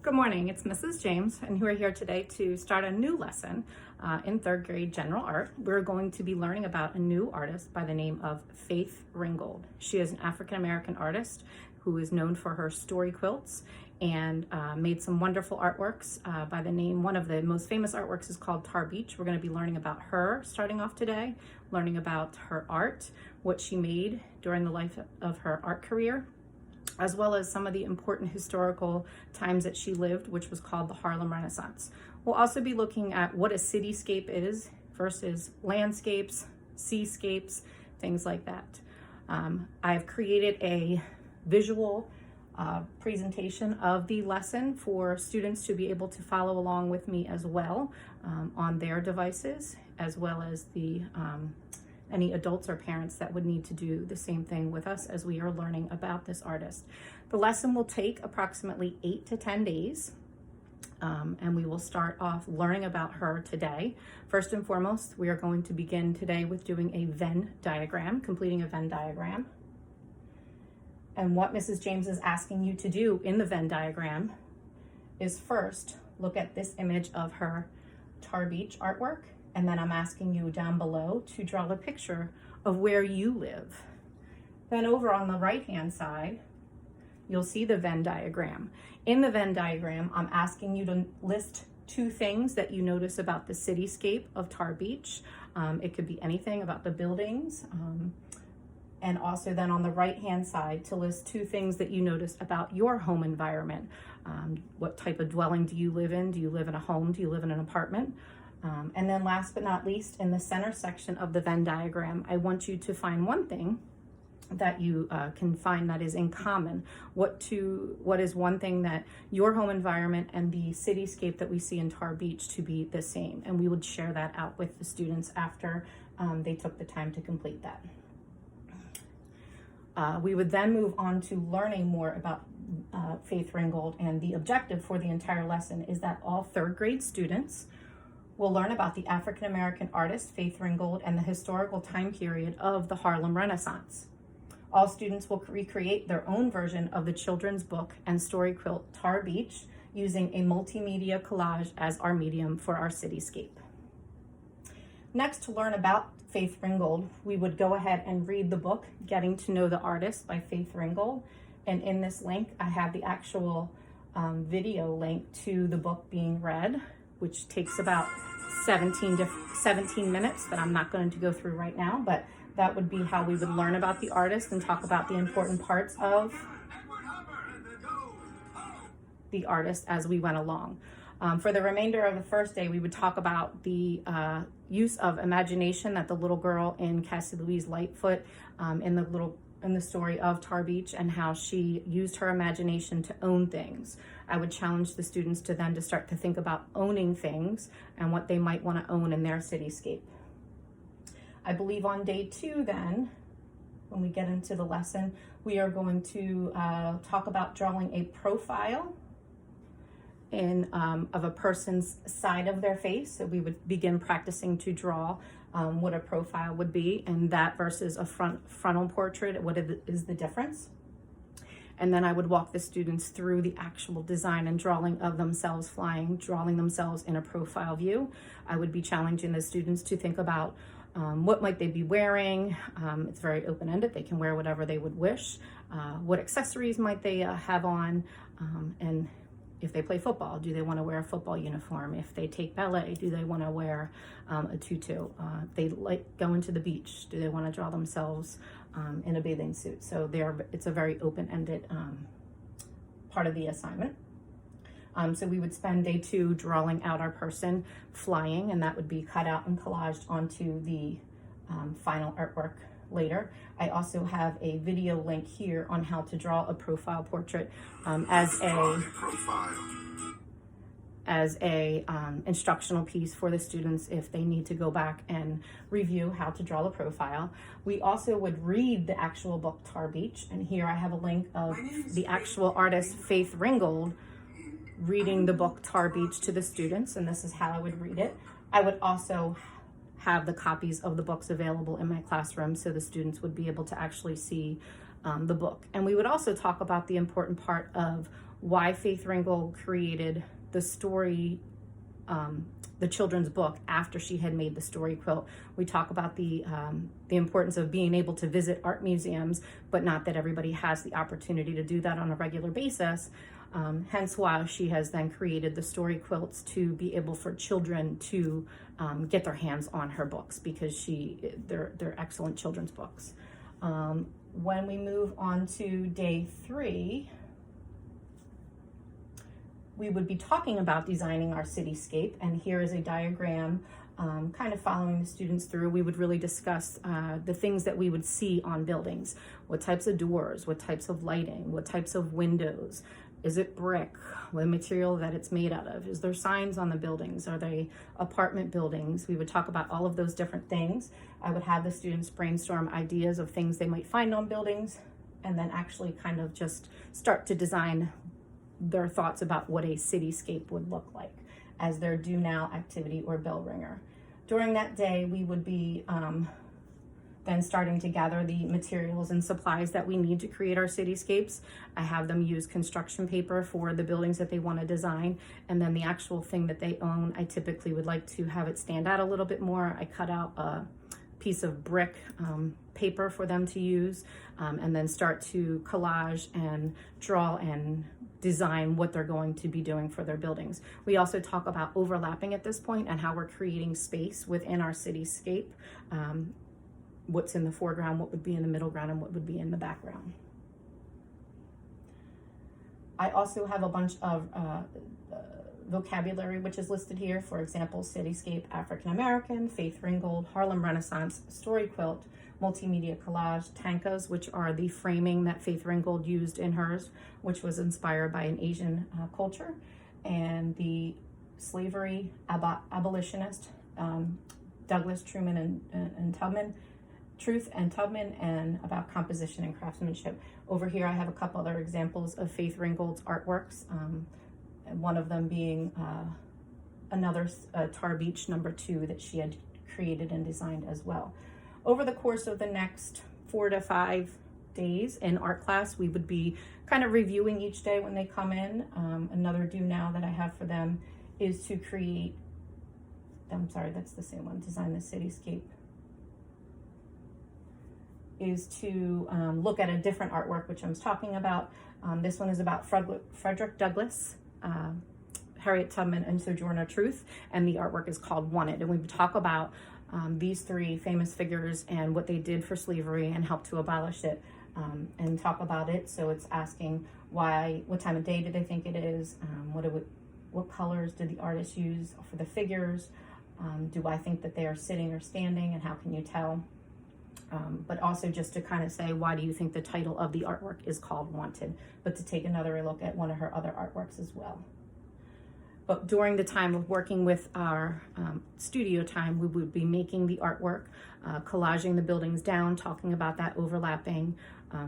Good morning, it's Mrs. James, and we're here today to start a new lesson in third grade general art. We're going to be learning about a new artist by the name of Faith Ringgold. She is an African-American artist who is known for her story quilts and made some wonderful artworks by the name, one of the most famous artworks is called Tar Beach. We're going to be learning about her starting off today, learning about her art, what she made during the life of her art career, as well as some of the important historical times that she lived, which was called the Harlem Renaissance. We'll also be looking at what a cityscape is versus landscapes, seascapes, things like that. I've created a visual presentation of the lesson for students to be able to follow along with me as well on their devices, as well as the any adults or parents that would need to do the same thing with us as we are learning about this artist. The lesson will take approximately 8 to 10 days, and we will start off learning about her today. First and foremost, we are going to begin today with doing a Venn diagram, completing a Venn diagram. And what Mrs. James is asking you to do in the Venn diagram is first look at this image of her Tar Beach artwork, and then I'm asking you down below to draw the picture of where you live. Then over on the right-hand side, you'll see the Venn diagram. In the Venn diagram, I'm asking you to list 2 things that you notice about the cityscape of Tar Beach. It could be anything about the buildings, and also then on the right-hand side to list 2 things that you notice about your home environment. What type of dwelling do you live in? Do you live in a home? Do you live in an apartment? And then last but not least, in the center section of the Venn diagram, I want you to find one thing that you can find that is in common. What is one thing that your home environment and the cityscape that we see in Tar Beach to be the same? And we would share that out with the students after they took the time to complete that. We would then move on to learning more about Faith Ringgold, and the objective for the entire lesson is that all 3rd grade students will learn about the African-American artist Faith Ringgold and the historical time period of the Harlem Renaissance. All students will recreate their own version of the children's book and story quilt Tar Beach using a multimedia collage as our medium for our cityscape. Next, to learn about Faith Ringgold, we would go ahead and read the book, Getting to Know the Artist by Faith Ringgold. And in this link, I have the actual video link to the book being read, which takes about 17 minutes that I'm not going to go through right now, but that would be how we would learn about the artist and talk about the important parts of the artist as we went along. For the remainder of the first day, we would talk about the use of imagination that the little girl in Cassie Louise Lightfoot in the story of Tar Beach, and how she used her imagination to own things. I would challenge the students to start to think about owning things and what they might want to own in their cityscape. I believe on day 2 then, when we get into the lesson, we are going to talk about drawing a profile of a person's side of their face. So we would begin practicing to draw what a profile would be, and that versus a frontal portrait, what is the difference? And then I would walk the students through the actual design and drawing of themselves flying, drawing themselves in a profile view. I would be challenging the students to think about what might they be wearing. It's very open-ended. They can wear whatever they would wish. What accessories might they have on? And if they play football, do they want to wear a football uniform? If they take ballet, do they want to wear a tutu? If they like going to the beach, do they want to draw themselves in a bathing suit? So it's a very open-ended part of the assignment. So we would spend day 2 drawing out our person flying, and that would be cut out and collaged onto the final artwork later. I also have a video link here on how to draw a profile portrait as a instructional piece for the students if they need to go back and review how to draw the profile. We also would read the actual book Tar Beach, and here I have a link of the actual artist Faith Ringgold reading the book Tar Beach to the students, and this is how I would read it. I would also have the copies of the books available in my classroom so the students would be able to actually see the book. And we would also talk about the important part of why Faith Ringgold created the story, the children's book after she had made the story quilt. We talk about the importance of being able to visit art museums, but not that everybody has the opportunity to do that on a regular basis. Hence why she has then created the story quilts to be able for children to get their hands on her books, because they're excellent children's books. When we move on to day 3, we would be talking about designing our cityscape, and here is a diagram kind of following the students through. We would really discuss the things that we would see on buildings. What types of doors, what types of lighting, what types of windows. Is it brick? What material that it's made out of? Is there signs on the buildings? Are they apartment buildings? We would talk about all of those different things. I would have the students brainstorm ideas of things they might find on buildings, and then actually kind of just start to design their thoughts about what a cityscape would look like as their do now activity or bell ringer. During that day, we would be then starting to gather the materials and supplies that we need to create our cityscapes. I have them use construction paper for the buildings that they want to design, and then the actual thing that they own, I typically would like to have it stand out a little bit more. I cut out a piece of brick paper for them to use, and then start to collage and draw and design what they're going to be doing for their buildings. We also talk about overlapping at this point and how we're creating space within our cityscape. What's in the foreground, what would be in the middle ground, and what would be in the background. I also have a bunch of vocabulary which is listed here. For example, cityscape, African American, Faith Ringgold, Harlem Renaissance, story quilt, multimedia collage, tankas, which are the framing that Faith Ringgold used in hers, which was inspired by an Asian culture, and the slavery abolitionist, Douglas, Truman, and Tubman, Truth and Tubman, and about composition and craftsmanship. Over here I have a couple other examples of Faith Ringgold's artworks, and one of them being another Tar Beach #2 that she had created and designed as well. Over the course of the next 4 to 5 days in art class, we would be kind of reviewing each day when they come in. Another do now that I have for them is to create, I'm sorry, that's the same one, design the cityscape, is to look at a different artwork, which I was talking about. This one is about Frederick Douglass, Harriet Tubman, and Sojourner Truth, and the artwork is called Wanted. And we would talk about these 3 famous figures and what they did for slavery and helped to abolish it, and talk about it. So it's asking what time of day do they think it is, what colors did the artist use for the figures, do I think that they are sitting or standing, and how can you tell? But also just to kind of say, why do you think the title of the artwork is called Wanted? But to take another look at one of her other artworks as well. But during the time of working with our studio time, we would be making the artwork, collaging the buildings down, talking about that overlapping,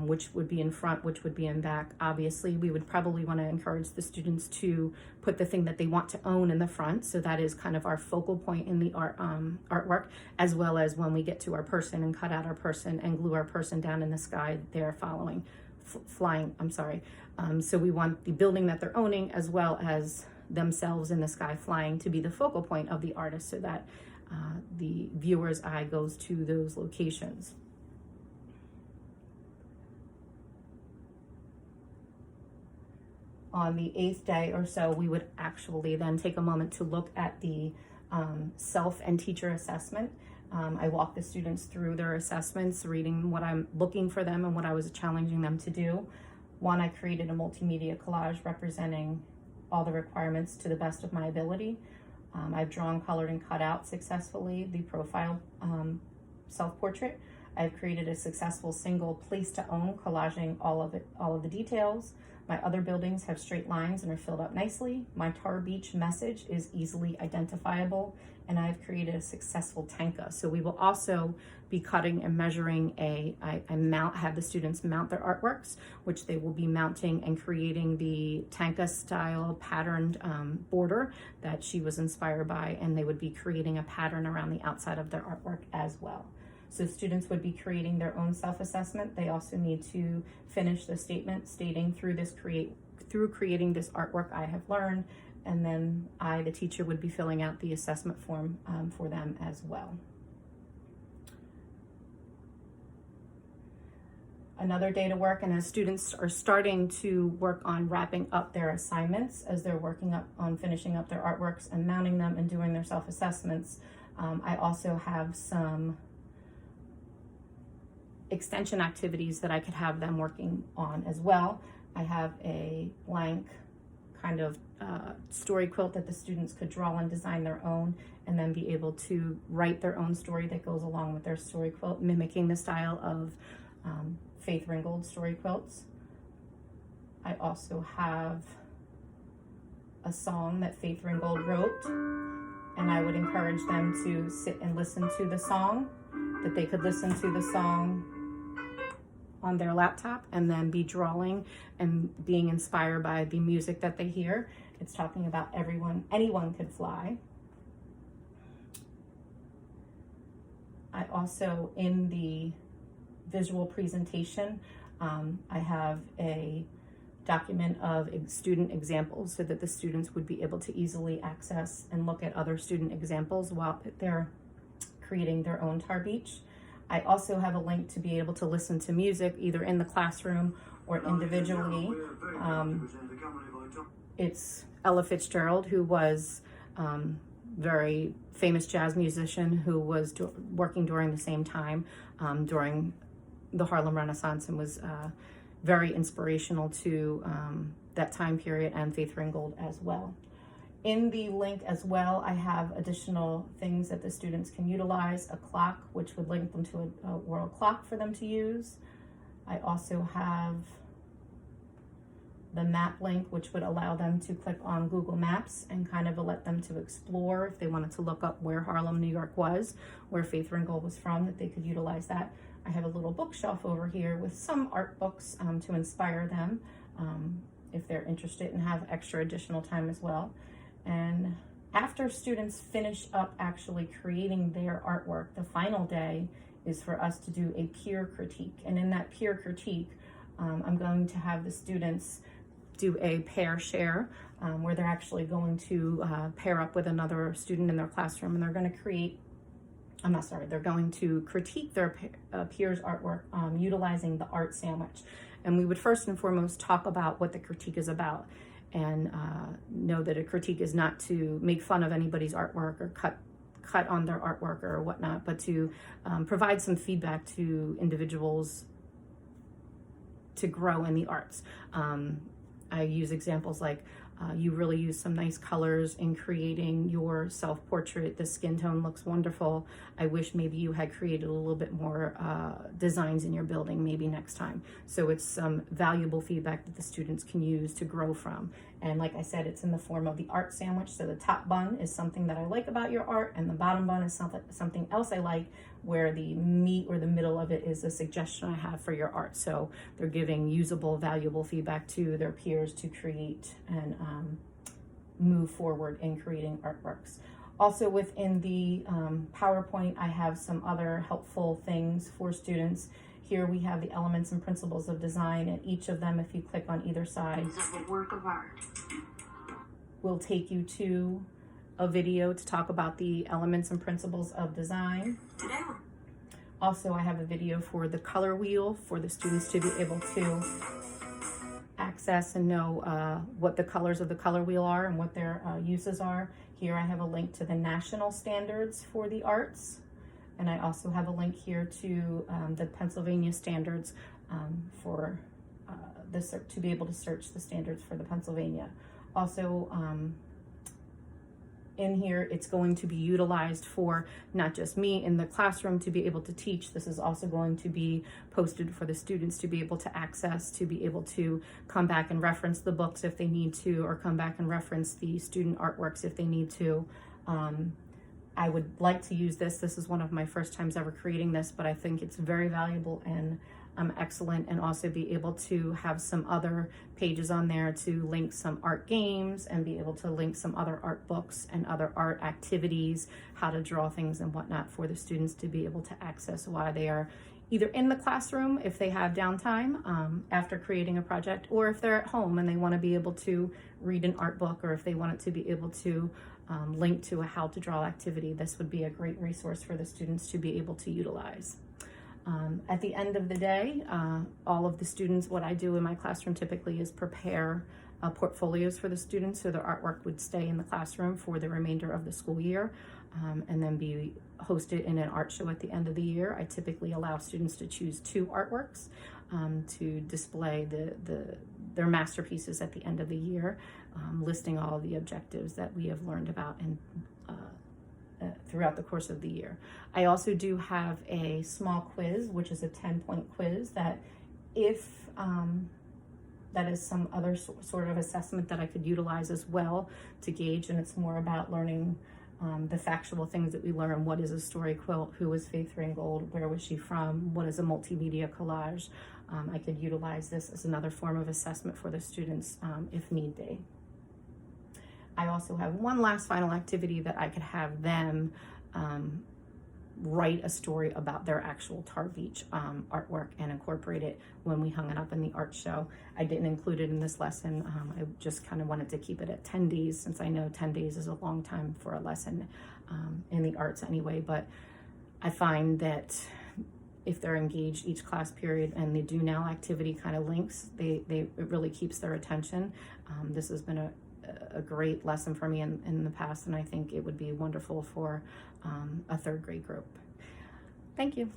which would be in front, which would be in back. Obviously, we would probably want to encourage the students to put the thing that they want to own in the front. So that is kind of our focal point in the artwork, as well as when we get to our person and cut out our person and glue our person down in the sky they're flying, I'm sorry. So we want the building that they're owning as well as themselves in the sky flying to be the focal point of the artist, so that the viewer's eye goes to those locations. On the 8th day or so, we would actually then take a moment to look at the self and teacher assessment. I walk the students through their assessments, reading what I'm looking for them and what I was challenging them to do. One, I created a multimedia collage representing all the requirements to the best of my ability. I've drawn, colored, and cut out successfully the profile self-portrait. I've created a successful single place to own, collaging all of the details. My other buildings have straight lines and are filled up nicely. My Tar Beach message is easily identifiable, and I've created a successful tanka. So we will also be cutting and measuring have the students mount their artworks, which they will be mounting and creating the tanka style patterned border that she was inspired by, and they would be creating a pattern around the outside of their artwork as well. So students would be creating their own self-assessment. They also need to finish the statement stating, through this through creating this artwork I have learned, and then I, the teacher, would be filling out the assessment form for them as well. Another day to work, and as students are starting to work on wrapping up their assignments, as they're working up on finishing up their artworks and mounting them and doing their self-assessments, I also have some extension activities that I could have them working on as well. I have a blank kind of story quilt that the students could draw and design their own, and then be able to write their own story that goes along with their story quilt, mimicking the style of Faith Ringgold story quilts. I also have a song that Faith Ringgold wrote, and I would encourage them to sit and listen to the song, that they could listen to the song on their laptop and then be drawing and being inspired by the music that they hear. It's talking about anyone could fly. I also, in the visual presentation, I have a document of student examples so that the students would be able to easily access and look at other student examples while they're creating their own tar beach. I also have a link to be able to listen to music either in the classroom or individually. It's Ella Fitzgerald, who was very famous jazz musician who was working during the same time during the Harlem Renaissance, and was very inspirational to that time period, and Faith Ringgold as well. In the link as well, I have additional things that the students can utilize, a clock, which would link them to a world clock for them to use. I also have the map link, which would allow them to click on Google Maps and kind of let them to explore if they wanted to look up where Harlem, New York was, where Faith Ringgold was from, that they could utilize that. I have a little bookshelf over here with some art books to inspire them if they're interested and have extra additional time as well. And after students finish up actually creating their artwork, the final day is for us to do a peer critique. And in that peer critique, I'm going to have the students do a pair share where they're actually going to pair up with another student in their classroom, and they're going to they're going to critique their peers' artwork utilizing the art sandwich. And we would first and foremost talk about what the critique is about, and know that a critique is not to make fun of anybody's artwork or cut on their artwork or whatnot, but to provide some feedback to individuals to grow in the arts. I use examples like you really use some nice colors in creating your self-portrait. The skin tone looks wonderful. I wish maybe you had created a little bit more designs in your building maybe next time. So it's some valuable feedback that the students can use to grow from. And like I said, it's in the form of the art sandwich. So the top bun is something that I like about your art, and the bottom bun is something else I like, where the meat or the middle of it is a suggestion I have for your art. So they're giving usable, valuable feedback to their peers to create and move forward in creating artworks. Also within the PowerPoint, I have some other helpful things for students. Here we have the elements and principles of design, and each of them, if you click on either side, is a work of art, will take you to a video to talk about the elements and principles of design. Today. Also, I have a video for the color wheel for the students to be able to access and know what the colors of the color wheel are and what their uses are. Here I have a link to the national standards for the arts, and I also have a link here to the Pennsylvania standards for to be able to search the standards for the Pennsylvania. Also, in here, it's going to be utilized for not just me in the classroom to be able to teach. This is also going to be posted for the students to be able to access, to be able to come back and reference the books if they need to, or come back and reference the student artworks if they need to. I would like to use this. This is one of my first times ever creating this, but I think it's very valuable and excellent, and also be able to have some other pages on there to link some art games and be able to link some other art books and other art activities, how to draw things and whatnot for the students to be able to access while they are either in the classroom if they have downtime after creating a project, or if they're at home and they want to be able to read an art book, or if they want it to be able to link to a how to draw activity, this would be a great resource for the students to be able to utilize. At the end of the day, all of the students, what I do in my classroom typically is prepare portfolios for the students, so their artwork would stay in the classroom for the remainder of the school year, and then be hosted in an art show at the end of the year. I typically allow students to choose 2 artworks to display their masterpieces at the end of the year, listing all the objectives that we have learned about and throughout the course of the year. I also do have a small quiz, which is a 10-point quiz that if that is some other sort of assessment that I could utilize as well to gauge, and it's more about learning the factual things that we learn. What is a story quilt? Who was Faith Ringgold? Where was she from? What is a multimedia collage? I could utilize this as another form of assessment for the students if need be. I also have one last final activity that I could have them write a story about their actual Tar Beach artwork and incorporate it when we hung it up in the art show. I didn't include it in this lesson. I just kind of wanted to keep it at 10 days, since I know 10 days is a long time for a lesson in the arts anyway. But I find that if they're engaged each class period and the do now activity kind of links, it really keeps their attention. This has been a great lesson for me in the past, and I think it would be wonderful for a 3rd grade group. Thank you.